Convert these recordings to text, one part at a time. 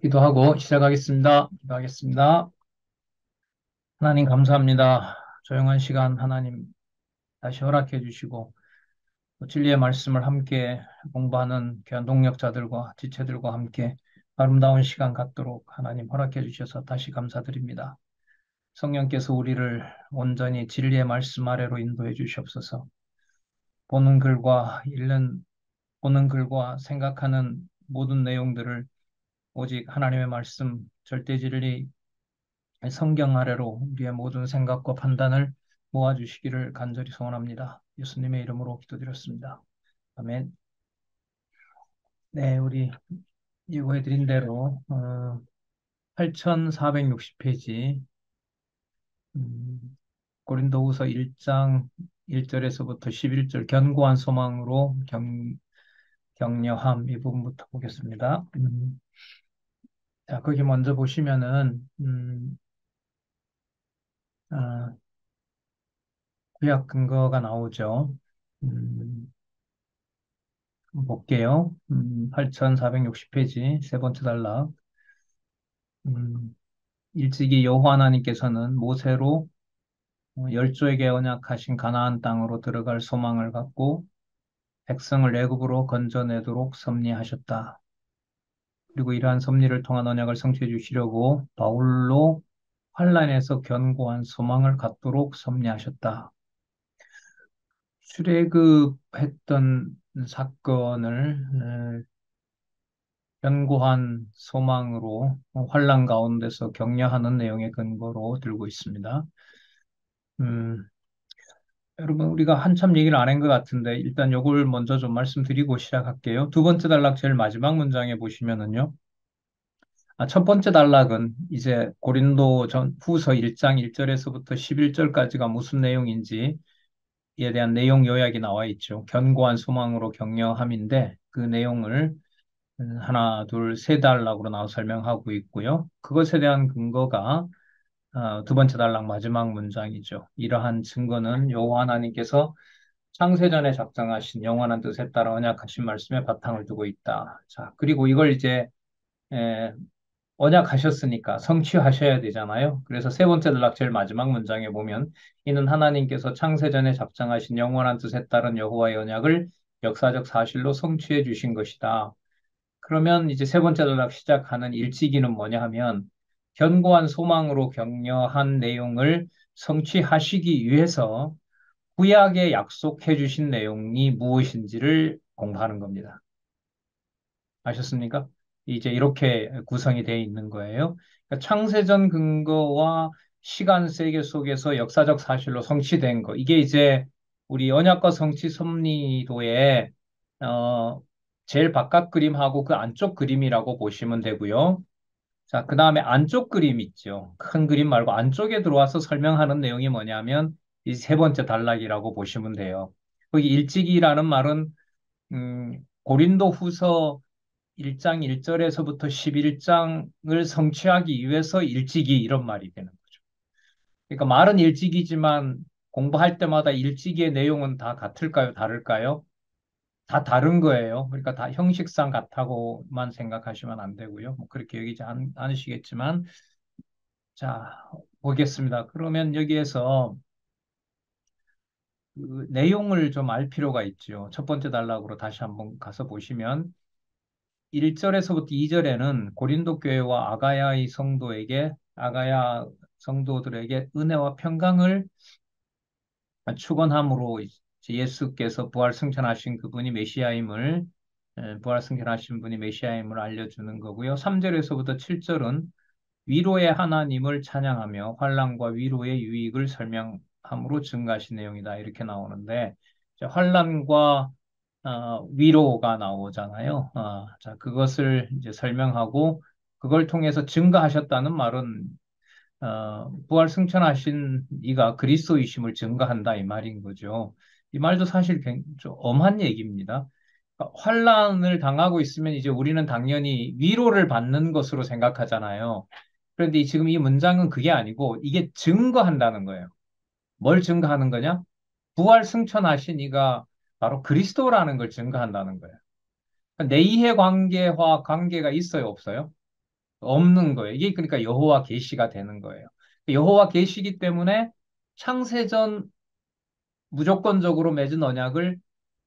기도하고 시작하겠습니다. 기도하겠습니다. 하나님 감사합니다. 조용한 시간 하나님 다시 허락해 주시고 또 진리의 말씀을 함께 공부하는 귀한 동력자들과 지체들과 함께 아름다운 시간 갖도록 하나님 허락해 주셔서 다시 감사드립니다. 성령께서 우리를 온전히 진리의 말씀 아래로 인도해 주시옵소서. 보는 글과 읽는 보는 글과 생각하는 모든 내용들을 오직 하나님의 말씀 절대 진리 성경 아래로 우리의 모든 생각과 판단을 모아주시기를 간절히 소원합니다. 예수님의 이름으로 기도드렸습니다. 아멘. 네, 우리 예고해드린 대로 8460페이지 고린도후서 1장 1절에서부터 11절 견고한 소망으로 격려함 이 부분부터 보겠습니다. 자, 거기 먼저 보시면은 아, 구약 근거가 나오죠. 음, 볼게요. 8460페이지 세 번째 단락. 음, 일찍이 여호와 하나님께서는 모세로 열조에게 언약하신 가나안 땅으로 들어갈 소망을 갖고 백성을 애굽으로 건져내도록 섭리하셨다. 그리고 이러한 섭리를 통한 언약을 성취해 주시려고 바울로 환란에서 견고한 소망을 갖도록 섭리하셨다. 출애굽했던 사건을 견고한 소망으로 환란 가운데서 격려하는 내용의 근거로 들고 있습니다. 음, 여러분, 우리가 한참 얘기를 안 한 것 같은데, 일단 요걸 먼저 좀 말씀드리고 시작할게요. 두 번째 단락 제일 마지막 문장에 보시면은요. 첫 번째 단락은 이제 고린도 전 후서 1장 1절에서부터 11절까지가 무슨 내용인지에 대한 내용 요약이 나와 있죠. 견고한 소망으로 격려함인데, 그 내용을 하나, 둘, 세 단락으로 나와 설명하고 있고요. 그것에 대한 근거가 두 번째 단락 마지막 문장이죠. 이러한 증거는 여호와 하나님께서 창세전에 작정하신 영원한 뜻에 따라 언약하신 말씀에 바탕을 두고 있다. 자, 그리고 이걸 이제 에, 언약하셨으니까 성취하셔야 되잖아요. 그래서 세 번째 단락 제일 마지막 문장에 보면 이는 하나님께서 창세전에 작정하신 영원한 뜻에 따른 여호와의 언약을 역사적 사실로 성취해 주신 것이다. 그러면 이제 세 번째 단락 시작하는 일찍이는 뭐냐 하면 견고한 소망으로 격려한 내용을 성취하시기 위해서 구약에 약속해 주신 내용이 무엇인지를 공부하는 겁니다. 아셨습니까? 이제 이렇게 구성이 되어 있는 거예요. 그러니까 창세전 근거와 시간 세계 속에서 역사적 사실로 성취된 거. 이게 이제 우리 언약과 성취 섭리도의 어, 제일 바깥 그림하고 그 안쪽 그림이라고 보시면 되고요. 자, 그 다음에 안쪽 그림 있죠. 큰 그림 말고 안쪽에 들어와서 설명하는 내용이 뭐냐면 이 세 번째 단락이라고 보시면 돼요. 거기 일찍이라는 말은 고린도 후서 1장 1절에서부터 11장을 성취하기 위해서 일찍이 이런 말이 되는 거죠. 그러니까 말은 일찍이지만 공부할 때마다 일찍이의 내용은 다 같을까요? 다를까요? 다 다른 거예요. 그러니까 다 형식상 같다고만 생각하시면 안 되고요. 뭐 그렇게 여기지 않으시겠지만 자, 보겠습니다. 그러면 여기에서 그 내용을 좀 알 필요가 있죠. 첫 번째 단락으로 다시 한번 가서 보시면 1절에서부터 2절에는 고린도 교회와 아가야 성도들에게 은혜와 평강을 축원함으로 이제 예수께서 부활 승천하신 그분이 메시아임을 부활 승천하신 분이 메시아임을 알려주는 거고요. 3절에서부터 7절은 위로의 하나님을 찬양하며 환난과 위로의 유익을 설명함으로 증가하신 내용이다. 이렇게 나오는데 이제 환난과 위로가 나오잖아요. 자, 그것을 이제 설명하고 그걸 통해서 증거하셨다는 말은 부활 승천하신 이가 그리스도이심을 증거한다 이 말인 거죠. 이 말도 사실 좀 엄한 얘기입니다. 그러니까 환난을 당하고 있으면 이제 우리는 당연히 위로를 받는 것으로 생각하잖아요. 그런데 지금 이 문장은 그게 아니고 이게 증거한다는 거예요. 뭘 증거하는 거냐? 부활 승천하신 이가 바로 그리스도라는 걸 증거한다는 거예요. 내 이해 관계와 관계가 있어요, 없어요? 없는 거예요. 이게 그러니까 여호와 계시가 되는 거예요. 여호와 계시기 때문에 창세전 무조건적으로 맺은 언약을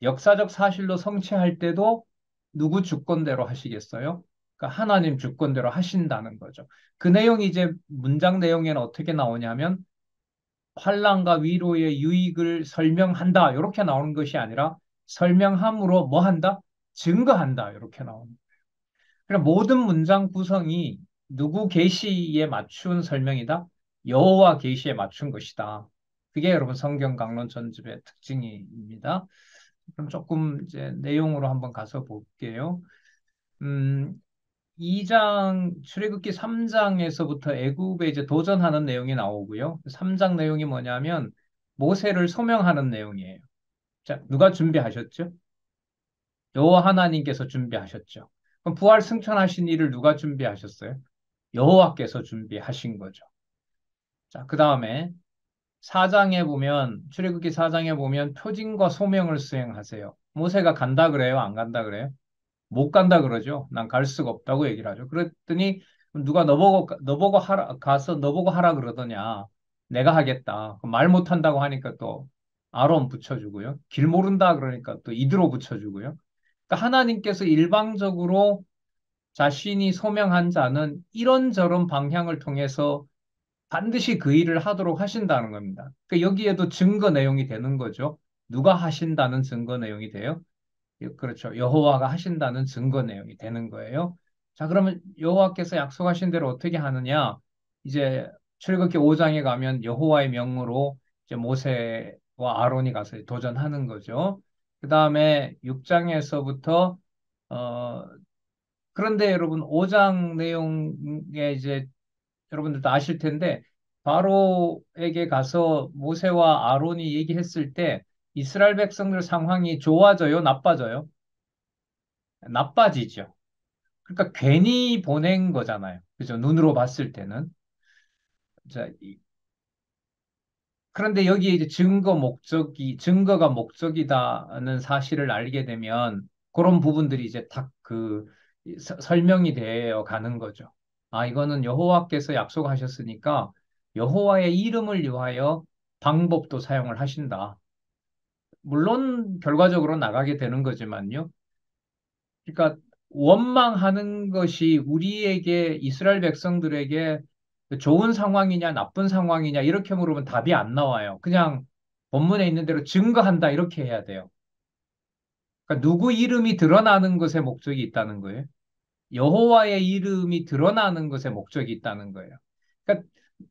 역사적 사실로 성취할 때도 누구 주권대로 하시겠어요? 그러니까 하나님 주권대로 하신다는 거죠. 그 내용이 이제 문장 내용에는 어떻게 나오냐면 환난과 위로의 유익을 설명한다. 이렇게 나오는 것이 아니라 설명함으로 뭐 한다? 증거한다. 이렇게 나오는 거예요. 그러니까 모든 문장 구성이 누구 계시에 맞춘 설명이다? 여호와 계시에 맞춘 것이다. 그게 여러분 성경 강론 전집의 특징입니다. 그럼 조금 이제 내용으로 한번 가서 볼게요. 음, 2장 출애굽기 3장에서부터 애굽에 이제 도전하는 내용이 나오고요. 3장 내용이 뭐냐면 모세를 소명하는 내용이에요. 자, 누가 준비하셨죠? 여호와 하나님께서 준비하셨죠. 그럼 부활 승천하신 일을 누가 준비하셨어요? 여호와께서 준비하신 거죠. 자, 그다음에 4장에 보면 출애굽기 4장에 보면 표징과 소명을 수행하세요. 모세가 간다 그래요? 안 간다 그래요? 못 간다 그러죠. 난 갈 수가 없다고 얘기를 하죠. 그랬더니 누가 너보고 하라 가서 너보고 하라 그러더냐. 내가 하겠다. 말 못한다고 하니까 또 아론 붙여주고요. 길 모른다 그러니까 또 이드로 붙여주고요. 그러니까 하나님께서 일방적으로 자신이 소명한 자는 이런저런 방향을 통해서 반드시 그 일을 하도록 하신다는 겁니다. 그러니까 여기에도 증거 내용이 되는 거죠. 누가 하신다는 증거 내용이 돼요? 그렇죠. 여호와가 하신다는 증거 내용이 되는 거예요. 자, 그러면 여호와께서 약속하신 대로 어떻게 하느냐? 이제 출애굽기 5장에 가면 여호와의 명으로 이제 모세와 아론이 가서 도전하는 거죠. 그 다음에 6장에서부터 그런데 여러분 5장 내용에 이제 여러분들도 아실 텐데 바로에게 가서 모세와 아론이 얘기했을 때 이스라엘 백성들 상황이 좋아져요, 나빠져요? 나빠지죠. 그러니까 괜히 보낸 거잖아요. 그죠? 눈으로 봤을 때는. 자, 그런데 여기에 이제 증거가 목적이다는 사실을 알게 되면 그런 부분들이 이제 딱 설명이 되어 가는 거죠. 아, 이거는 여호와께서 약속하셨으니까 여호와의 이름을 위하여 방법도 사용을 하신다. 물론 결과적으로 나가게 되는 거지만요. 그러니까 원망하는 것이 우리에게 이스라엘 백성들에게 좋은 상황이냐 나쁜 상황이냐 이렇게 물으면 답이 안 나와요. 그냥 본문에 있는 대로 증거한다 이렇게 해야 돼요. 그러니까 누구 이름이 드러나는 것에 목적이 있다는 거예요. 여호와의 이름이 드러나는 것에 목적이 있다는 거예요. 그러니까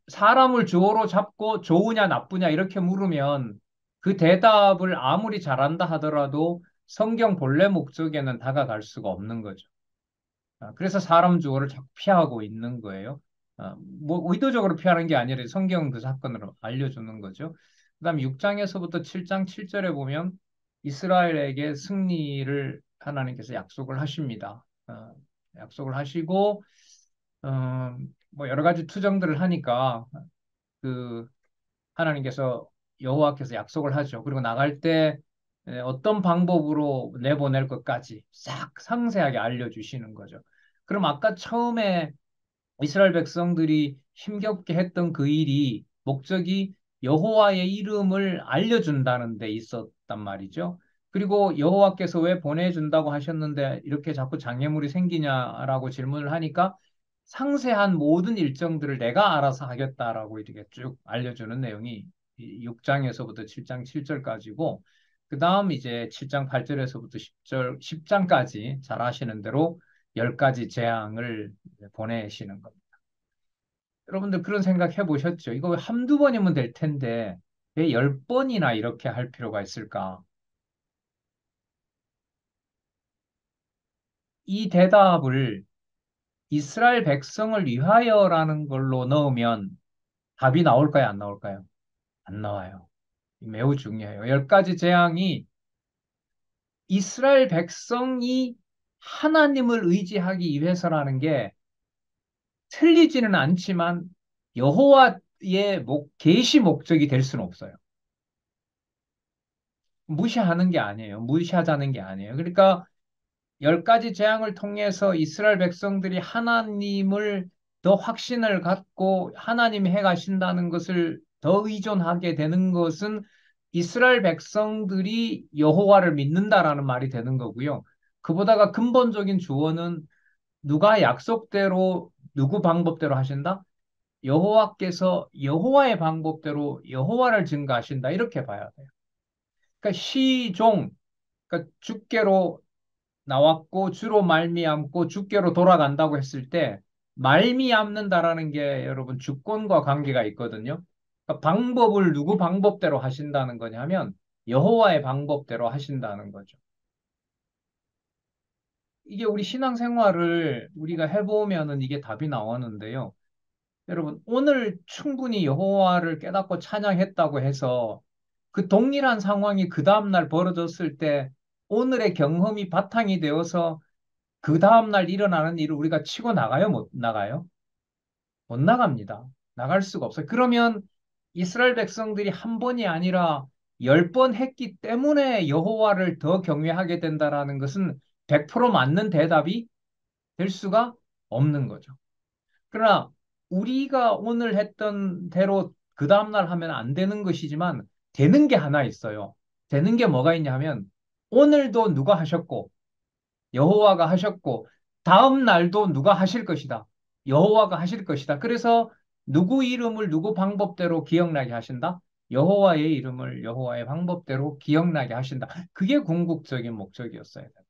사람을 주어로 잡고 좋으냐 나쁘냐 이렇게 물으면 그 대답을 아무리 잘한다 하더라도 성경 본래 목적에는 다가갈 수가 없는 거죠. 그래서 사람 주어를 자꾸 피하고 있는 거예요. 뭐 의도적으로 피하는 게 아니라 성경 그 사건을 알려주는 거죠. 그다음 6장에서부터 7장 7절에 보면 이스라엘에게 승리를 하나님께서 약속을 하십니다. 약속을 하시고 뭐 여러 가지 투정들을 하니까 그 하나님께서 여호와께서 약속을 하죠. 그리고 나갈 때 어떤 방법으로 내보낼 것까지 싹 상세하게 알려주시는 거죠. 그럼 아까 처음에 이스라엘 백성들이 힘겹게 했던 그 일이 목적이 여호와의 이름을 알려준다는 데 있었단 말이죠. 그리고 여호와께서 왜 보내준다고 하셨는데 이렇게 자꾸 장애물이 생기냐라고 질문을 하니까 상세한 모든 일정들을 내가 알아서 하겠다라고 이렇게 쭉 알려주는 내용이 6장에서부터 7장 7절까지고 그 다음 이제 7장 8절에서부터 10장까지 잘 아시는 대로 10가지 재앙을 보내시는 겁니다. 여러분들 그런 생각 해보셨죠? 이거 한두 번이면 될 텐데 왜 10번이나 이렇게 할 필요가 있을까? 이 대답을 이스라엘 백성을 위하여라는 걸로 넣으면 답이 나올까요? 안 나올까요? 안 나와요. 매우 중요해요. 10가지 재앙이 이스라엘 백성이 하나님을 의지하기 위해서라는 게 틀리지는 않지만 여호와의 계시 목적이 될 수는 없어요. 무시하는 게 아니에요. 무시하자는 게 아니에요. 그러니까 열 가지 재앙을 통해서 이스라엘 백성들이 하나님을 더 확신을 갖고 하나님이 해가신다는 것을 더 의존하게 되는 것은 이스라엘 백성들이 여호와를 믿는다라는 말이 되는 거고요. 그보다가 근본적인 주어는 누가 약속대로 누구 방법대로 하신다? 여호와께서 여호와의 방법대로 여호와를 증거하신다. 이렇게 봐야 돼요. 그러니까 시종, 그러니까 주께로 나왔고 주로 말미암고 주께로 돌아간다고 했을 때 말미암는다라는 게 여러분 주권과 관계가 있거든요. 그러니까 방법을 누구 방법대로 하신다는 거냐면 여호와의 방법대로 하신다는 거죠. 이게 우리 신앙생활을 우리가 해보면은 이게 답이 나오는데요. 여러분 오늘 충분히 여호와를 깨닫고 찬양했다고 해서 그 동일한 상황이 그 다음날 벌어졌을 때 오늘의 경험이 바탕이 되어서 그 다음날 일어나는 일을 우리가 치고 나가요? 못 나가요? 못 나갑니다. 나갈 수가 없어요. 그러면 이스라엘 백성들이 한 번이 아니라 10번 했기 때문에 여호와를 더 경외하게 된다라는 것은 100% 맞는 대답이 될 수가 없는 거죠. 그러나 우리가 오늘 했던 대로 그 다음날 하면 안 되는 것이지만 되는 게 하나 있어요. 되는 게 뭐가 있냐 하면 오늘도 누가 하셨고 여호와가 하셨고 다음 날도 누가 하실 것이다. 여호와가 하실 것이다. 그래서 누구 이름을 누구 방법대로 기억나게 하신다. 여호와의 이름을 여호와의 방법대로 기억나게 하신다. 그게 궁극적인 목적이었어야 돼요.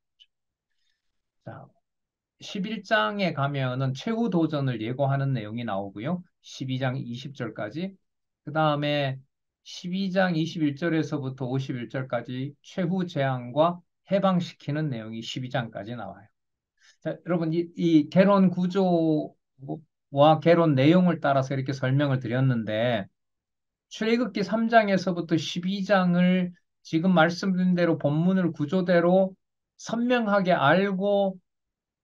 자, 11장에 가면은 최후 도전을 예고하는 내용이 나오고요. 12장 20절까지. 그 다음에 12장 21절에서부터 51절까지 최후 재앙과 해방시키는 내용이 12장까지 나와요. 자, 여러분, 이 개론 구조와 개론 내용을 따라서 이렇게 설명을 드렸는데, 출애굽기 3장에서부터 12장을 지금 말씀드린 대로 본문을 구조대로 선명하게 알고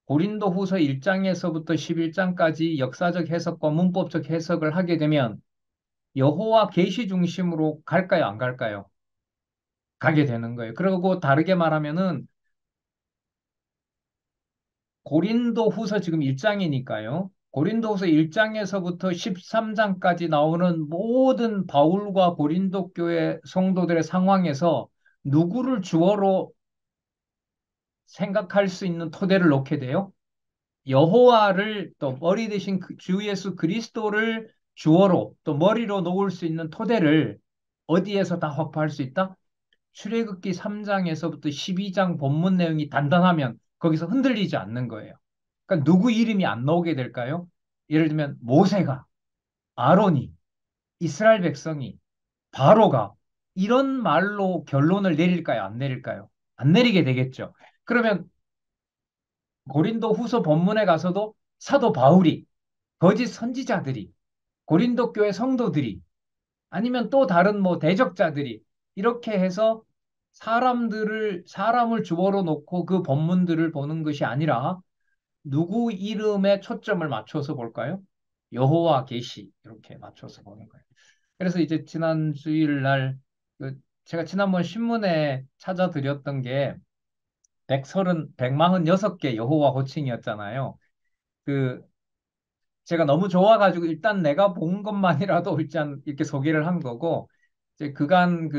고린도후서 1장에서부터 11장까지 역사적 해석과 문법적 해석을 하게 되면 여호와 계시 중심으로 갈까요, 안 갈까요? 가게 되는 거예요. 그리고 다르게 말하면은 고린도후서 지금 1장이니까요. 고린도후서 1장에서부터 13장까지 나오는 모든 바울과 고린도 교회 성도들의 상황에서 누구를 주어로 생각할 수 있는 토대를 놓게 돼요? 여호와를 또 머리 대신 주 예수 그리스도를 주어로 또 머리로 놓을 수 있는 토대를 어디에서 다 확보할 수 있다? 출애굽기 3장에서부터 12장 본문 내용이 단단하면 거기서 흔들리지 않는 거예요. 그러니까 누구 이름이 안 나오게 될까요? 예를 들면 모세가, 아론이, 이스라엘 백성이, 바로가 이런 말로 결론을 내릴까요? 안 내릴까요? 안 내리게 되겠죠. 그러면 고린도 후서 본문에 가서도 사도 바울이, 거짓 선지자들이, 고린도 교회 성도들이, 아니면 또 다른 뭐 대적자들이 이렇게 해서 사람을 주어로 놓고 그 본문들을 보는 것이 아니라 누구 이름에 초점을 맞춰서 볼까요? 여호와 계시 이렇게 맞춰서 보는 거예요. 그래서 이제 지난 주일 날 제가 지난번 신문에 찾아드렸던 게 146개 여호와 호칭이었잖아요. 그 제가 너무 좋아가지고 일단 내가 본 것만이라도 일단 이렇게 소개를 한 거고 이제 그간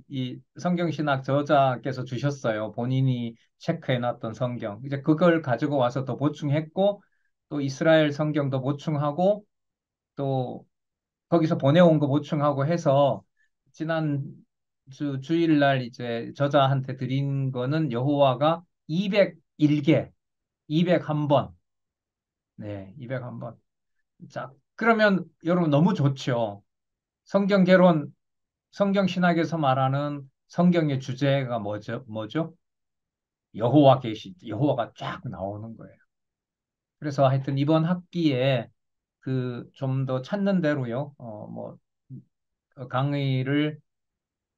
이 성경신학 저자께서 주셨어요. 본인이 체크해놨던 성경. 이제 그걸 가지고 와서 더 보충했고 또 이스라엘 성경도 보충하고 또 거기서 보내온 거 보충하고 해서 지난 주일날 이제 저자한테 드린 거는 여호와가 201개, 201번. 네, 201번. 자, 그러면 여러분 너무 좋죠. 성경 개론, 성경 신학에서 말하는 성경의 주제가 뭐죠? 뭐죠? 여호와 계시, 여호와가 쫙 나오는 거예요. 그래서 하여튼 이번 학기에 그 좀 더 찾는 대로요. 강의를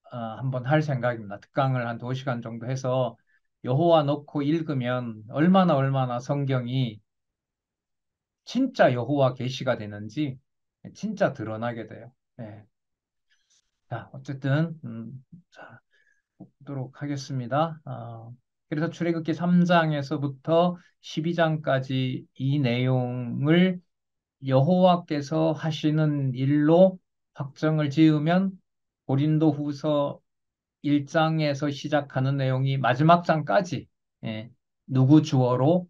한번 할 생각입니다. 특강을 한 2시간 정도 해서 여호와 놓고 읽으면 얼마나 성경이 진짜 여호와 계시가 되는지 진짜 드러나게 돼요. 네. 자, 어쨌든 자, 보도록 하겠습니다. 그래서 출애굽기 3장에서부터 12장까지 이 내용을 여호와께서 하시는 일로 확정을 지으면 고린도후서 1장에서 시작하는 내용이 마지막 장까지 예, 누구 주어로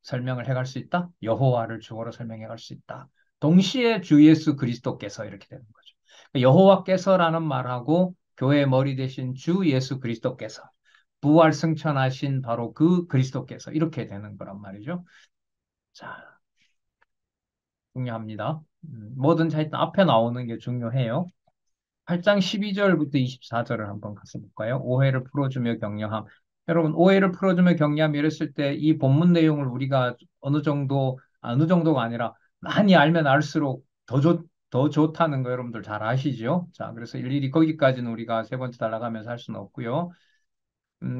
설명을 해갈 수 있다? 여호와를 주어로 설명해 갈 수 있다. 동시에 주 예수 그리스도께서 이렇게 되는 거죠. 여호와께서라는 말하고 교회의 머리 대신 주 예수 그리스도께서 부활 승천하신 바로 그 그리스도께서 이렇게 되는 거란 말이죠. 자, 중요합니다. 뭐든 자 일단 앞에 나오는 게 중요해요. 8장 12절부터 24절을 한번 가서 볼까요? 오해를 풀어주며 격려함. 여러분, 오해를 풀어주며 격려함 이랬을 때 이 본문 내용을 우리가 어느 정도가 아니라 많이 알면 알수록 더 좋다는 거 여러분들 잘 아시죠? 자, 그래서 일일이 거기까지는 우리가 세 번째 달라가면서 할 수는 없고요.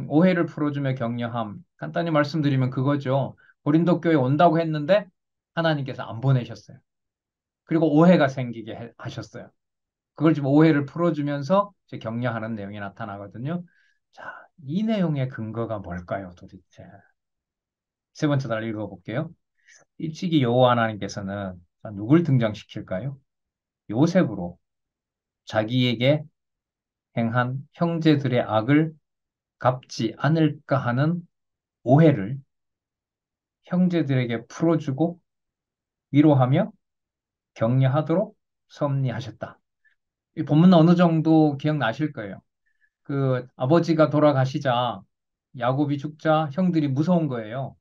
오해를 풀어주며 격려함. 간단히 말씀드리면 그거죠. 고린도 교회 온다고 했는데 하나님께서 안 보내셨어요. 그리고 오해가 생기게 하셨어요. 그걸 좀 오해를 풀어주면서 이제 격려하는 내용이 나타나거든요. 자, 이 내용의 근거가 뭘까요, 도대체? 세 번째 달 읽어볼게요. 일찍이 여호와 하나님께서는 자, 누굴 등장시킬까요? 요셉으로 자기에게 행한 형제들의 악을 갚지 않을까 하는 오해를 형제들에게 풀어주고 위로하며 격려하도록 섭리하셨다. 이 본문 어느 정도 기억나실 거예요. 그 아버지가 돌아가시자 야곱이 죽자 형들이 무서운 거예요.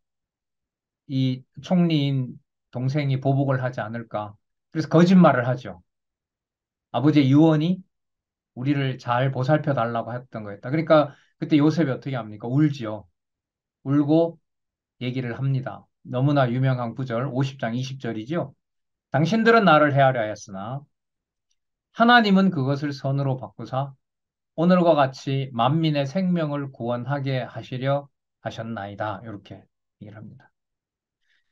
이 총리인 동생이 보복을 하지 않을까. 그래서 거짓말을 하죠. 아버지의 유언이 우리를 잘 보살펴 달라고 했던 거였다. 그러니까 그때 요셉이 어떻게 합니까? 울지요. 울고 얘기를 합니다. 너무나 유명한 구절 50장 20절이죠. 당신들은 나를 헤아려 하였으나 하나님은 그것을 선으로 바꾸사 오늘과 같이 만민의 생명을 구원하게 하시려 하셨나이다. 이렇게 얘기를 합니다.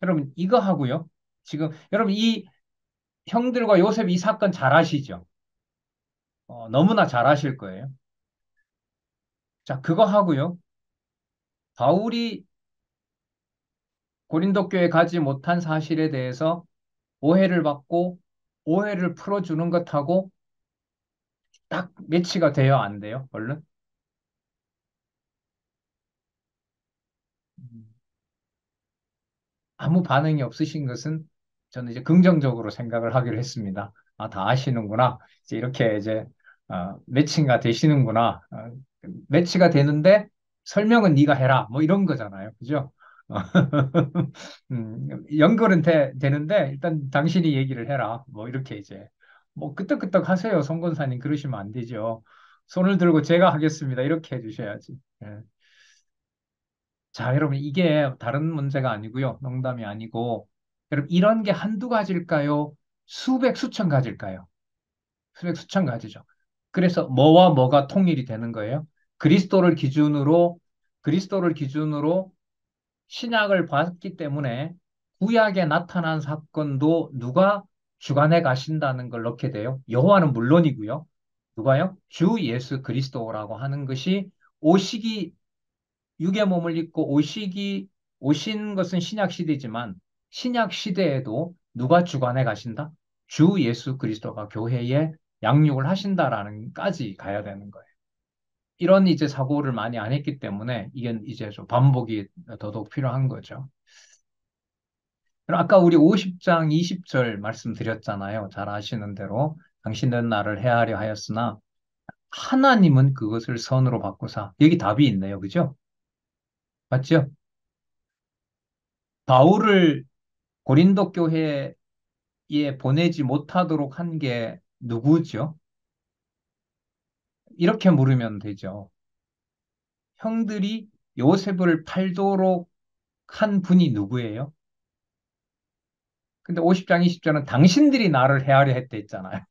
여러분, 이거 하고요. 지금, 여러분, 이 형들과 요셉 이 사건 잘 아시죠? 너무나 잘 아실 거예요. 자, 그거 하고요. 바울이 고린도 교에 가지 못한 사실에 대해서 오해를 받고 오해를 풀어주는 것하고 딱 매치가 돼요, 안 돼요? 얼른? 아무 반응이 없으신 것은 저는 이제 긍정적으로 생각을 하기로 했습니다. 아, 다 아시는구나. 이제 이렇게 이제 매치가 되시는구나. 매치가 되는데 설명은 네가 해라. 뭐 이런 거잖아요. 그죠? 연결은 되는데 일단 당신이 얘기를 해라. 뭐 이렇게 이제 뭐 끄떡끄떡 하세요. 송 권사님 그러시면 안 되죠. 손을 들고 제가 하겠습니다. 이렇게 해주셔야지. 예. 자, 여러분, 이게 다른 문제가 아니고요. 농담이 아니고, 여러분, 이런 게 한두 가지일까요? 수백, 수천 가지일까요? 수백, 수천 가지죠. 그래서 뭐와 뭐가 통일이 되는 거예요? 그리스도를 기준으로, 그리스도를 기준으로 신약을 봤기 때문에 구약에 나타난 사건도 누가 주관해 가신다는 걸 넣게 돼요. 여호와는 물론이고요. 누가요? 주 예수 그리스도라고 하는 것이 오시기 육의 몸을 입고 오신 것은 신약 시대지만 신약 시대에도 누가 주관해 가신다? 주 예수 그리스도가 교회에 양육을 하신다라는까지 가야 되는 거예요. 이런 이제 사고를 많이 안 했기 때문에 이게 이제 좀 반복이 더더욱 필요한 거죠. 그럼 아까 우리 50장 20절 말씀드렸잖아요. 잘 아시는 대로 당신은 나를 헤아려 하였으나 하나님은 그것을 선으로 바꾸사. 여기 답이 있네요. 그죠? 맞죠? 바울을 고린도 교회에 보내지 못하도록 한 게 누구죠? 이렇게 물으면 되죠. 형들이 요셉을 팔도록 한 분이 누구예요? 근데 50장 20절은 당신들이 나를 헤아려 했대 있잖아요.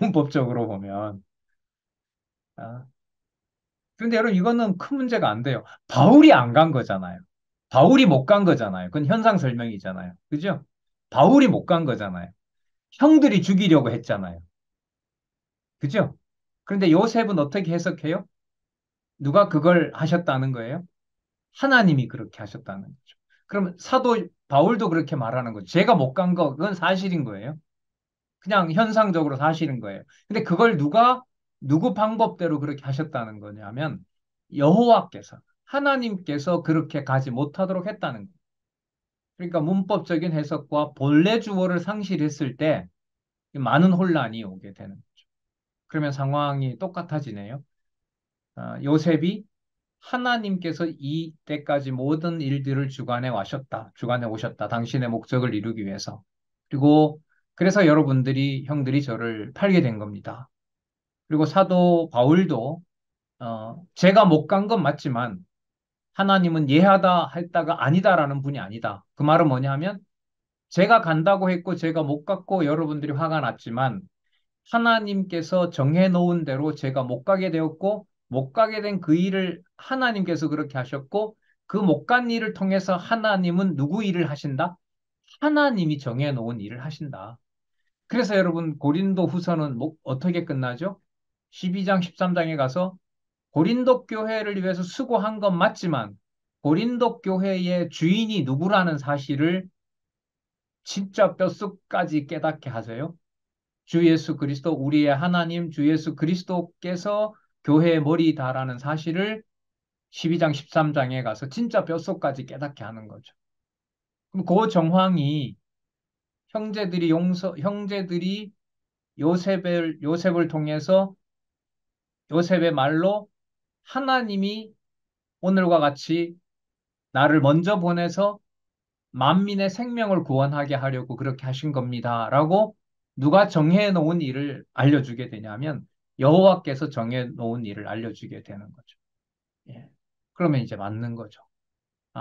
문법적으로 보면. 아, 그런데 여러분 이거는 큰 문제가 안 돼요. 바울이 안 간 거잖아요. 바울이 못 간 거잖아요. 그건 현상 설명이잖아요. 그죠? 바울이 못 간 거잖아요. 형들이 죽이려고 했잖아요. 그죠? 그런데 요셉은 어떻게 해석해요? 누가 그걸 하셨다는 거예요? 하나님이 그렇게 하셨다는 거죠. 그러면 사도 바울도 그렇게 말하는 거죠. 제가 못 간 거, 그건 사실인 거예요. 그냥 현상적으로 사실인 거예요. 근데 그걸 누구 방법대로 그렇게 하셨다는 거냐면, 여호와께서, 하나님께서 그렇게 가지 못하도록 했다는 거예요. 그러니까 문법적인 해석과 본래 주어를 상실했을 때 많은 혼란이 오게 되는 거죠. 그러면 상황이 똑같아지네요. 요셉이 하나님께서 이때까지 모든 일들을 주관해 오셨다. 당신의 목적을 이루기 위해서. 그리고 그래서 여러분들이, 형들이 저를 팔게 된 겁니다. 그리고 사도 바울도, 제가 못 간 건 맞지만, 하나님은 예하다 했다가 아니다라는 분이 아니다. 그 말은 뭐냐 하면, 제가 간다고 했고, 제가 못 갔고, 여러분들이 화가 났지만, 하나님께서 정해놓은 대로 제가 못 가게 되었고, 못 가게 된 그 일을 하나님께서 그렇게 하셨고, 그 못 간 일을 통해서 하나님은 누구 일을 하신다? 하나님이 정해놓은 일을 하신다. 그래서 여러분, 고린도 후서는 어떻게 끝나죠? 12장, 13장에 가서 고린도 교회를 위해서 수고한 건 맞지만, 고린도 교회의 주인이 누구라는 사실을 진짜 뼛속까지 깨닫게 하세요. 주 예수 그리스도, 우리의 하나님 주 예수 그리스도께서 교회의 머리다라는 사실을 12장, 13장에 가서 진짜 뼛속까지 깨닫게 하는 거죠. 그럼 그 정황이 형제들이 요셉을 통해서 요셉의 말로 하나님이 오늘과 같이 나를 먼저 보내서 만민의 생명을 구원하게 하려고 그렇게 하신 겁니다. 라고 누가 정해 놓은 일을 알려주게 되냐면 여호와께서 정해 놓은 일을 알려주게 되는 거죠. 예. 그러면 이제 맞는 거죠.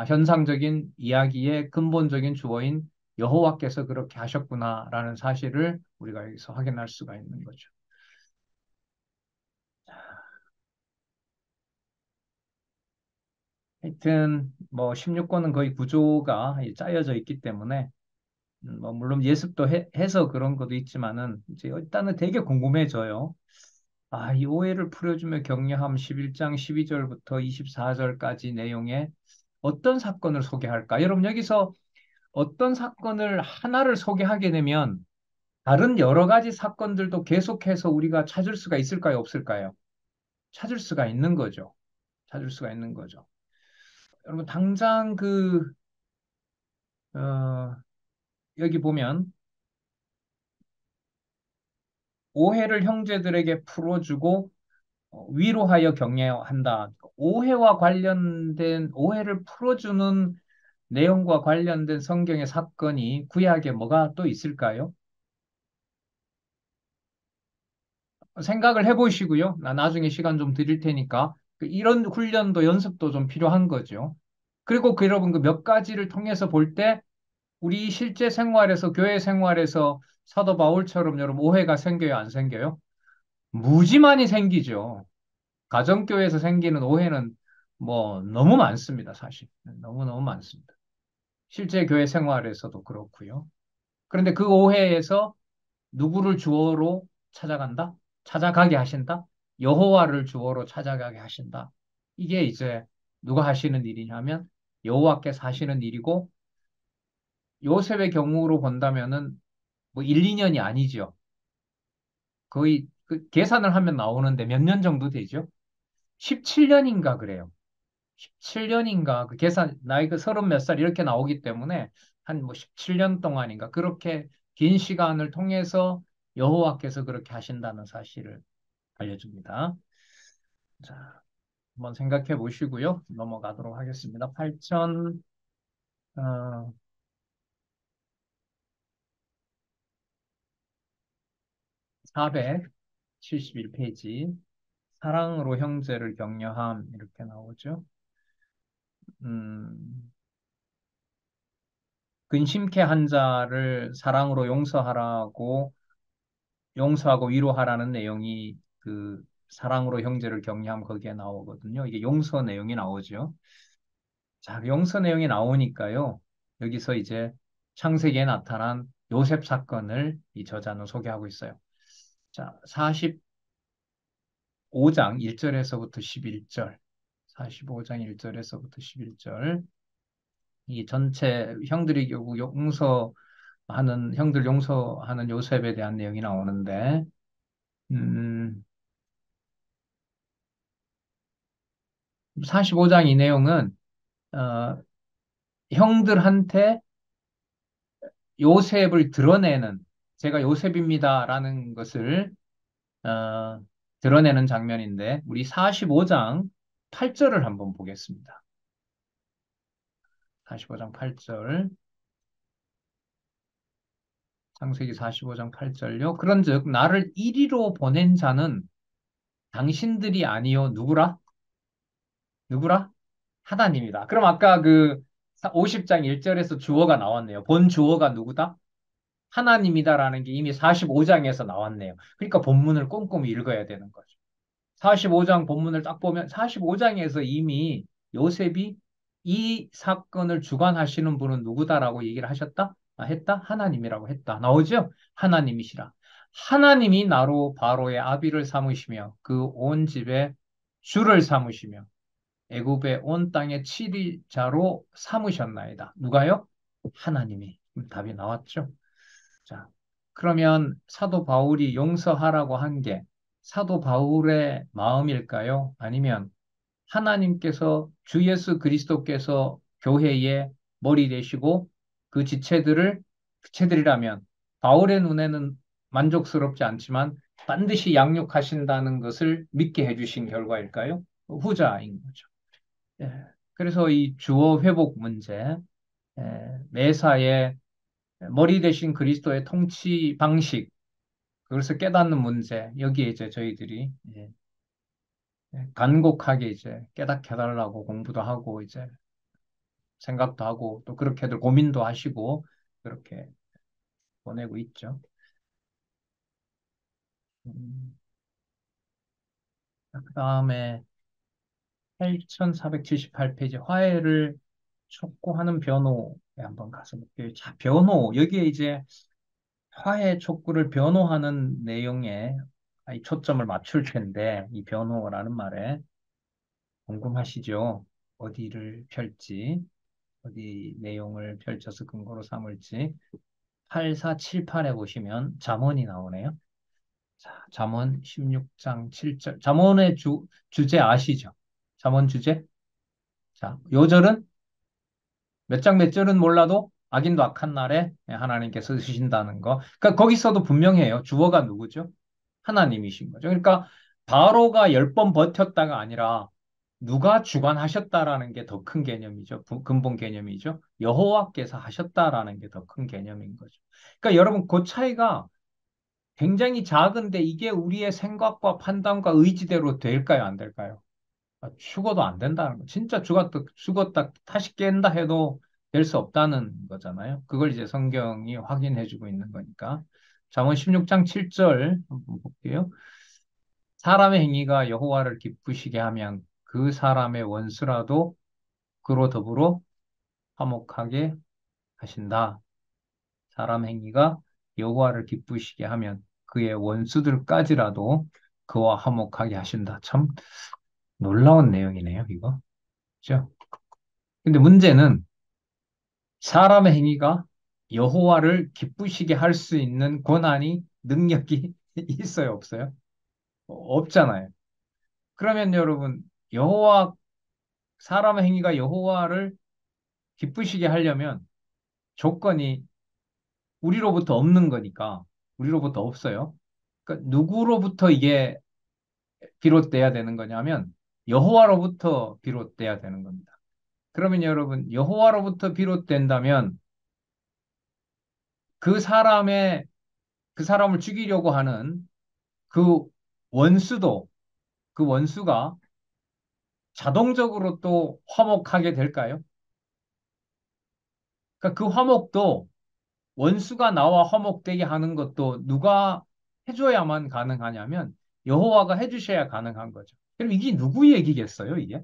현상적인 이야기의 근본적인 주어인 여호와께서 그렇게 하셨구나라는 사실을 우리가 여기서 확인할 수가 있는 거죠. 하여튼 뭐 16권은 거의 구조가 짜여져 있기 때문에 뭐 물론 예습도 해서 그런 것도 있지만은 이제 일단은 되게 궁금해져요. 이 오해를 풀어주며 격려함 11장 12절부터 24절까지 내용에 어떤 사건을 소개할까? 여러분 여기서 어떤 사건을 하나를 소개하게 되면 다른 여러 가지 사건들도 계속해서 우리가 찾을 수가 있을까요? 없을까요? 찾을 수가 있는 거죠. 찾을 수가 있는 거죠. 여러분 당장 어, 여기 보면 오해를 형제들에게 풀어주고 위로하여 격려한다. 오해를 풀어주는 내용과 관련된 성경의 사건이 구약에 뭐가 또 있을까요? 생각을 해보시고요. 나 나중에 시간 좀 드릴 테니까 이런 훈련도 연습도 좀 필요한 거죠. 그리고 여러분 그 몇 가지를 통해서 볼 때 우리 실제 생활에서 교회 생활에서 사도 바울처럼 여러분 오해가 생겨요, 안 생겨요? 무지 많이 생기죠. 가정교회에서 생기는 오해는 뭐 너무 많습니다, 사실. 너무너무 많습니다. 실제 교회 생활에서도 그렇고요. 그런데 그 오해에서 누구를 주어로 찾아간다? 찾아가게 하신다? 여호와를 주어로 찾아가게 하신다. 이게 이제 누가 하시는 일이냐면 여호와께서 하시는 일이고 요셉의 경우로 본다면은 뭐 1, 2년이 아니죠. 거의 그 계산을 하면 나오는데 몇 년 정도 되죠? 17년인가 그래요. 17년인가 그 계산 나이가 서른 몇 살 이렇게 나오기 때문에 한 뭐 17년 동안인가 그렇게 긴 시간을 통해서 여호와께서 그렇게 하신다는 사실을 알려줍니다. 자, 한번 생각해 보시고요. 넘어가도록 하겠습니다. 8,471페이지. 사랑으로 형제를 격려함 이렇게 나오죠. 음, 근심케 한 자를 사랑으로 용서하고 위로하라는 내용이 그 사랑으로 형제를 격려함 거기에 나오거든요. 이게 용서 내용이 나오죠. 자, 용서 내용이 나오니까요. 여기서 이제 창세기에 나타난 요셉 사건을 이 저자는 소개하고 있어요. 자, 45장 1절에서부터 11절. 45장 1절에서부터 11절. 이 전체 형들이 결국 형들 용서하는 요셉에 대한 내용이 나오는데, 음, 45장 이 내용은, 어, 형들한테 요셉을 드러내는, 제가 요셉입니다라는 것을, 어, 드러내는 장면인데, 우리 45장 8절을 한번 보겠습니다. 45장 8절. 창세기 45장 8절요. 그런즉 나를 이리로 보낸 자는 당신들이 아니요 누구라? 누구라? 하나님이다. 그럼 아까 그 50장 1절에서 주어가 나왔네요. 본 주어가 누구다? 하나님이다라는 게 이미 45장에서 나왔네요. 그러니까 본문을 꼼꼼히 읽어야 되는 거죠. 45장 본문을 딱 보면 45장에서 이미 요셉이 이 사건을 주관하시는 분은 누구다라고 얘기를 하셨다? 했다? 하나님이라고 했다. 나오죠? 하나님이시라. 하나님이 나로 바로의 아비를 삼으시며 그 온 집에 주를 삼으시며 애굽의 온 땅의 치리자로 삼으셨나이다. 누가요? 하나님이. 답이 나왔죠? 자, 그러면 사도 바울이 용서하라고 한 게 사도 바울의 마음일까요? 아니면 하나님께서 주 예수 그리스도께서 교회의 머리 되시고 그 지체들이라면 바울의 눈에는 만족스럽지 않지만 반드시 양육하신다는 것을 믿게 해주신 결과일까요? 후자인 거죠. 예. 그래서 이 주어 회복 문제, 매사에 머리 대신 그리스도의 통치 방식, 그것을 깨닫는 문제, 여기에 이제 저희들이 간곡하게 이제 깨닫게 해달라고 공부도 하고, 이제 생각도 하고, 또 그렇게들 고민도 하시고, 그렇게 보내고 있죠. 그 다음에 8478페이지 화해를 촉구하는 변호에 한번 가서 볼게요. 자, 변호. 여기에 이제 화해 촉구를 변호하는 내용에 이 초점을 맞출 텐데, 이 변호라는 말에 궁금하시죠? 어디를 펼지, 어디 내용을 펼쳐서 근거로 삼을지. 8478에 보시면 잠언이 나오네요. 자, 잠언 16장 7절. 잠언의 주제 아시죠? 잠언 주제? 자, 요 절은 몇 장 몇 절은 몰라도 악인도 악한 날에 하나님께서 쓰신다는 거. 그러니까 거기서도 분명해요. 주어가 누구죠? 하나님이신 거죠. 그러니까 바로가 10번 버텼다가 아니라 누가 주관하셨다라는 게 더 큰 개념이죠. 근본 개념이죠. 여호와께서 하셨다라는 게 더 큰 개념인 거죠. 그러니까 여러분 그 차이가 굉장히 작은데 이게 우리의 생각과 판단과 의지대로 될까요? 안 될까요? 죽어도 안 된다는 거. 진짜 죽었다 다시 깬다 해도 될 수 없다는 거잖아요. 그걸 이제 성경이 확인해주고 있는 거니까. 잠언 16장 7절 한번 볼게요. 사람의 행위가 여호와를 기쁘시게 하면 그 사람의 원수라도 그로 더불어 화목하게 하신다. 사람 행위가 여호와를 기쁘시게 하면 그의 원수들까지라도 그와 화목하게 하신다. 참 놀라운 내용이네요, 이거. 그죠? 근데 문제는 사람의 행위가 여호와를 기쁘시게 할 수 있는 권한이 능력이 있어요, 없어요? 없잖아요. 그러면 여러분, 사람의 행위가 여호와를 기쁘시게 하려면 조건이 우리로부터 없는 거니까, 우리로부터 없어요. 그러니까 누구로부터 이게 비롯돼야 되는 거냐면 여호와로부터 비롯돼야 되는 겁니다. 그러면 여러분, 여호와로부터 비롯된다면 그 사람의 그 사람을 죽이려고 하는 그 원수도 그 원수가 자동적으로 또 화목하게 될까요? 그러니까 그 화목도 원수가 나와 화목되게 하는 것도 누가 해줘야만 가능하냐면 여호와가 해주셔야 가능한 거죠. 그럼 이게 누구 얘기겠어요, 이게?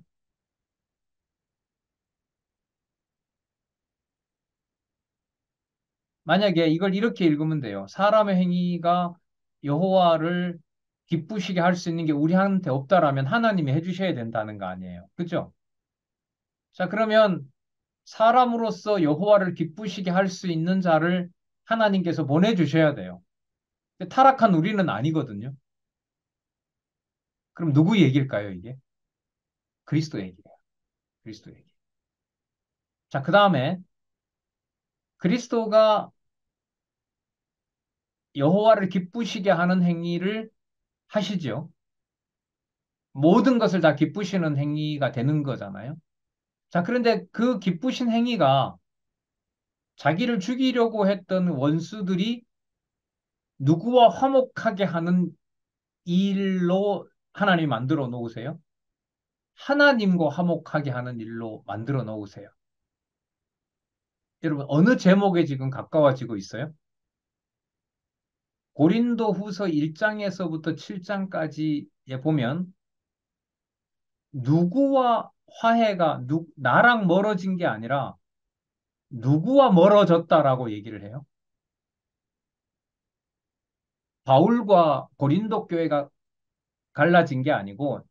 만약에 이걸 이렇게 읽으면 돼요. 사람의 행위가 여호와를 기쁘시게 할 수 있는 게 우리한테 없다라면 하나님이 해주셔야 된다는 거 아니에요. 그죠? 자, 그러면 사람으로서 여호와를 기쁘시게 할 수 있는 자를 하나님께서 보내주셔야 돼요. 근데 타락한 우리는 아니거든요. 그럼 누구 얘기일까요, 이게? 그리스도 얘기예요. 그리스도 얘기. 자, 그 다음에 그리스도가 여호와를 기쁘시게 하는 행위를 하시죠. 모든 것을 다 기쁘시는 행위가 되는 거잖아요. 자, 그런데 그 기쁘신 행위가 자기를 죽이려고 했던 원수들이 누구와 화목하게 하는 일로 하나님 만들어 놓으세요. 하나님과 화목하게 하는 일로 만들어 놓으세요. 여러분, 어느 제목에 지금 가까워지고 있어요? 고린도 후서 1장에서부터 7장까지에 보면 누구와 화해가 나랑 멀어진 게 아니라 누구와 멀어졌다라고 얘기를 해요. 바울과 고린도 교회가 갈라진 게 아니고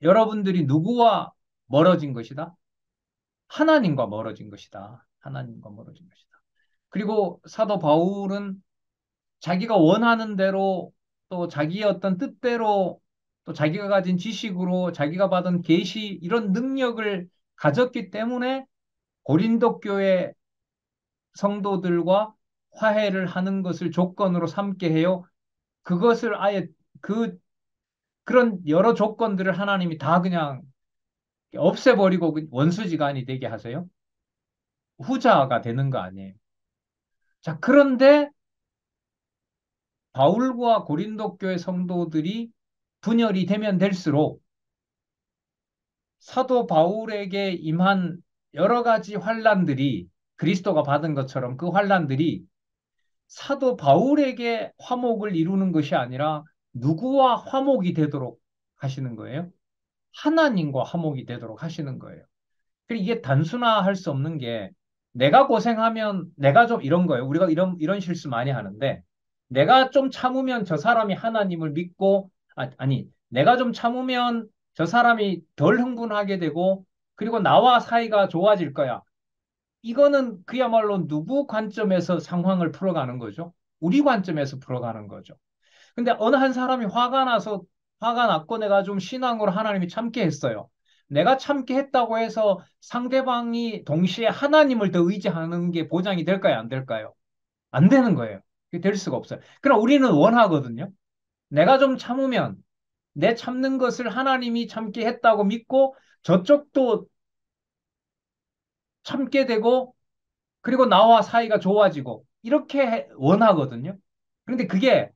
여러분들이 누구와 멀어진 것이다? 하나님과 멀어진 것이다. 하나님과 멀어진 것이다. 그리고 사도 바울은 자기가 원하는 대로 또 자기의 어떤 뜻대로 또 자기가 가진 지식으로 자기가 받은 계시 이런 능력을 가졌기 때문에 고린도 교회 성도들과 화해를 하는 것을 조건으로 삼게 해요. 그것을 아예 그 그런 여러 조건들을 하나님이 다 그냥 없애버리고 원수지간이 되게 하세요. 후자가 되는 거 아니에요. 자, 그런데 바울과 고린도 교회 성도들이 분열이 되면 될수록 사도 바울에게 임한 여러 가지 환란들이 그리스도가 받은 것처럼 그 환란들이 사도 바울에게 화목을 이루는 것이 아니라 누구와 화목이 되도록 하시는 거예요? 하나님과 화목이 되도록 하시는 거예요. 그리고 이게 단순화할 수 없는 게 내가 고생하면 내가 좀 이런 거예요. 우리가 이런 실수 많이 하는데 내가 좀 참으면 저 사람이 하나님을 믿고 아니 내가 좀 참으면 저 사람이 덜 흥분하게 되고 그리고 나와 사이가 좋아질 거야. 이거는 그야말로 누구 관점에서 상황을 풀어가는 거죠? 우리 관점에서 풀어가는 거죠. 근데 어느 한 사람이 화가 났고 내가 좀 신앙으로 하나님이 참게 했어요. 내가 참게 했다고 해서 상대방이 동시에 하나님을 더 의지하는 게 보장이 될까요? 안 될까요? 안 되는 거예요. 그게 될 수가 없어요. 그럼 우리는 원하거든요. 내가 좀 참으면 내 참는 것을 하나님이 참게 했다고 믿고 저쪽도 참게 되고 그리고 나와 사이가 좋아지고 이렇게 원하거든요. 그런데 그게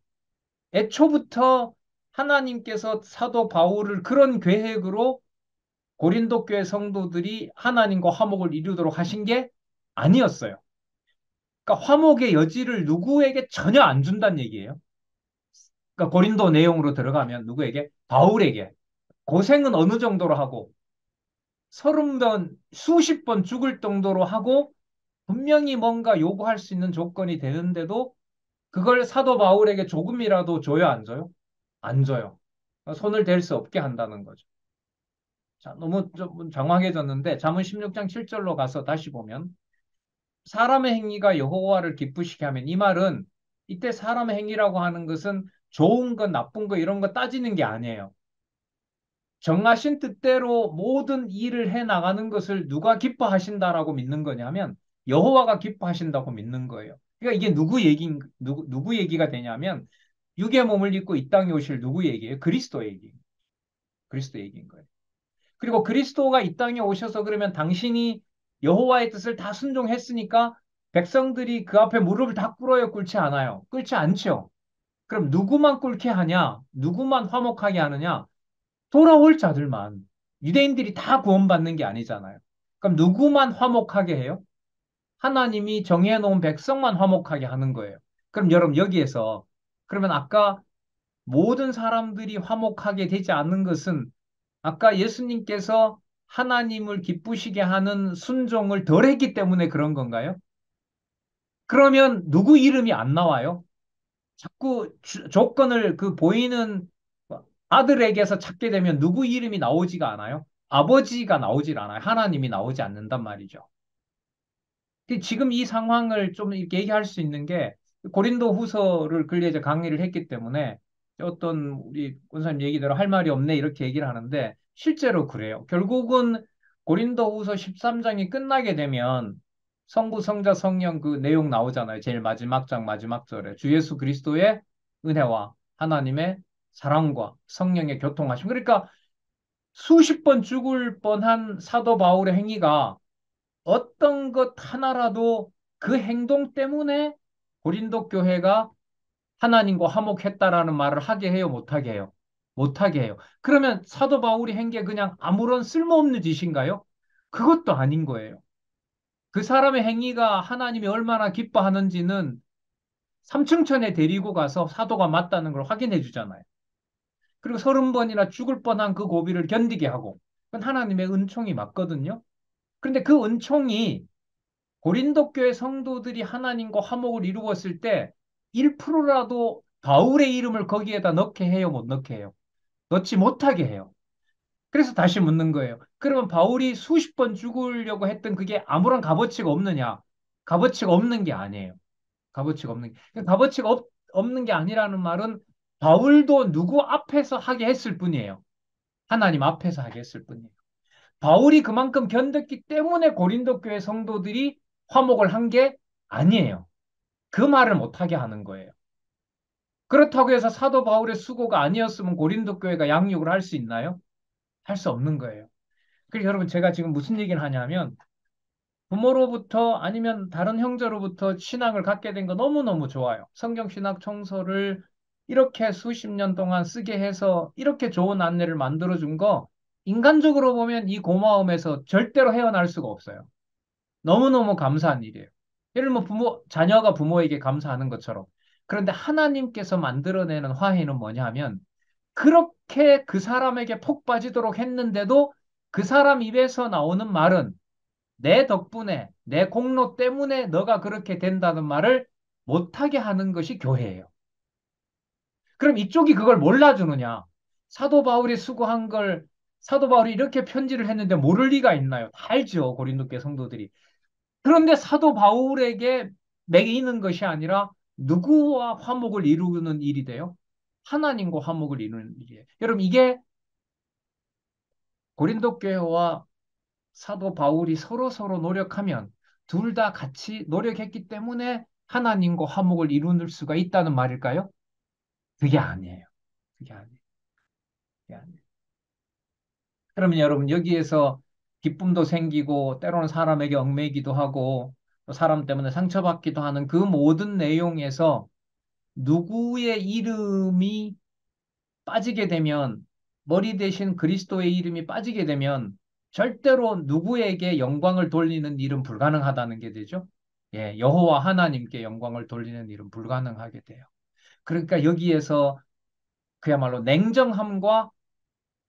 애초부터 하나님께서 사도 바울을 그런 계획으로 고린도 교회 성도들이 하나님과 화목을 이루도록 하신 게 아니었어요. 그러니까 화목의 여지를 누구에게 전혀 안 준다는 얘기예요. 그러니까 고린도 내용으로 들어가면 누구에게? 바울에게. 고생은 어느 정도로 하고 30번, 수십 번 죽을 정도로 하고 분명히 뭔가 요구할 수 있는 조건이 되는데도 그걸 사도 바울에게 조금이라도 줘요, 안 줘요? 안 줘요. 손을 댈 수 없게 한다는 거죠. 자, 너무 좀 장황해졌는데 잠언 16장 7절로 가서 다시 보면 사람의 행위가 여호와를 기쁘시게 하면 이 말은 이때 사람의 행위라고 하는 것은 좋은 것, 나쁜 것 이런 거 따지는 게 아니에요. 정하신 뜻대로 모든 일을 해 나가는 것을 누가 기뻐하신다라고 믿는 거냐면 여호와가 기뻐하신다고 믿는 거예요. 그러니까 이게 누구 얘기가 되냐면 육의 몸을 입고 이 땅에 오실 누구 얘기예요? 그리스도 얘기. 그리스도 얘기인 거예요. 그리고 그리스도가 이 땅에 오셔서 그러면 당신이 여호와의 뜻을 다 순종했으니까 백성들이 그 앞에 무릎을 다 꿇어요, 꿇지 않아요? 꿇지 않죠. 그럼 누구만 꿇게 하냐? 누구만 화목하게 하느냐? 돌아올 자들만. 유대인들이 다 구원받는 게 아니잖아요. 그럼 누구만 화목하게 해요? 하나님이 정해놓은 백성만 화목하게 하는 거예요. 그럼 여러분 여기에서 그러면 아까 모든 사람들이 화목하게 되지 않는 것은 아까 예수님께서 하나님을 기쁘시게 하는 순종을 덜 했기 때문에 그런 건가요? 그러면 누구 이름이 안 나와요? 자꾸 조건을 그 보이는 아들에게서 찾게 되면 누구 이름이 나오지가 않아요. 아버지가 나오질 않아요. 하나님이 나오지 않는단 말이죠. 지금 이 상황을 좀 이렇게 얘기할 수 있는 게 고린도 후서를 근래 이제 강의를 했기 때문에 어떤 우리 권사님 얘기대로 할 말이 없네 이렇게 얘기를 하는데 실제로 그래요. 결국은 고린도 후서 13장이 끝나게 되면 성부, 성자, 성령 그 내용 나오잖아요. 제일 마지막 장 마지막 절에 주 예수 그리스도의 은혜와 하나님의 사랑과 성령의 교통하심. 그러니까 수십 번 죽을 뻔한 사도 바울의 행위가 어떤 것 하나라도 그 행동 때문에 고린도 교회가 하나님과 화목했다라는 말을 하게 해요, 못하게 해요? 못하게 해요. 그러면 사도 바울이 한 게 그냥 아무런 쓸모없는 짓인가요? 그것도 아닌 거예요. 그 사람의 행위가 하나님이 얼마나 기뻐하는지는 삼층천에 데리고 가서 사도가 맞다는 걸 확인해 주잖아요. 그리고 30번이나 죽을 뻔한 그 고비를 견디게 하고 그건 하나님의 은총이 맞거든요. 그런데 그 은총이 고린도 교회 성도들이 하나님과 화목을 이루었을 때 1%라도 바울의 이름을 거기에다 넣게 해요, 못 넣게 해요? 넣지 못하게 해요. 그래서 다시 묻는 거예요. 그러면 바울이 수십 번 죽으려고 했던 그게 아무런 값어치가 없느냐? 값어치가 없는 게 아니에요. 값어치가 없는 게. 값어치가 없는 게 아니라는 말은 바울도 누구 앞에서 하게 했을 뿐이에요. 하나님 앞에서 하게 했을 뿐이에요. 바울이 그만큼 견뎠기 때문에 고린도 교회 성도들이 화목을 한 게 아니에요. 그 말을 못하게 하는 거예요. 그렇다고 해서 사도 바울의 수고가 아니었으면 고린도 교회가 양육을 할 수 있나요? 할 수 없는 거예요. 그래서 여러분 제가 지금 무슨 얘기를 하냐면 부모로부터 아니면 다른 형제로부터 신앙을 갖게 된 거 너무너무 좋아요. 성경 신학 청서를 이렇게 수십 년 동안 쓰게 해서 이렇게 좋은 안내를 만들어 준 거 인간적으로 보면 이 고마움에서 절대로 헤어날 수가 없어요. 너무너무 감사한 일이에요. 예를 들면 자녀가 부모에게 감사하는 것처럼. 그런데 하나님께서 만들어내는 화해는 뭐냐 하면 그렇게 그 사람에게 폭 빠지도록 했는데도 그 사람 입에서 나오는 말은 내 덕분에, 내 공로 때문에 너가 그렇게 된다는 말을 못하게 하는 것이 교회예요. 그럼 이쪽이 그걸 몰라주느냐? 사도 바울이 수고한 걸 사도 바울이 이렇게 편지를 했는데 모를 리가 있나요? 다 알죠, 고린도교 성도들이. 그런데 사도 바울에게 매이는 것이 아니라 누구와 화목을 이루는 일이 돼요? 하나님과 화목을 이루는 일이에요. 여러분, 이게 고린도 교회와 사도 바울이 서로 노력하면 둘 다 같이 노력했기 때문에 하나님과 화목을 이룰 수가 있다는 말일까요? 그게 아니에요. 그게 아니에요. 그게 아니에요. 그러면 여러분 여기에서 기쁨도 생기고 때로는 사람에게 얽매이기도 하고 또 사람 때문에 상처받기도 하는 그 모든 내용에서 누구의 이름이 빠지게 되면 머리 대신 그리스도의 이름이 빠지게 되면 절대로 누구에게 영광을 돌리는 일은 불가능하다는 게 되죠. 예, 여호와 하나님께 영광을 돌리는 일은 불가능하게 돼요. 그러니까 여기에서 그야말로 냉정함과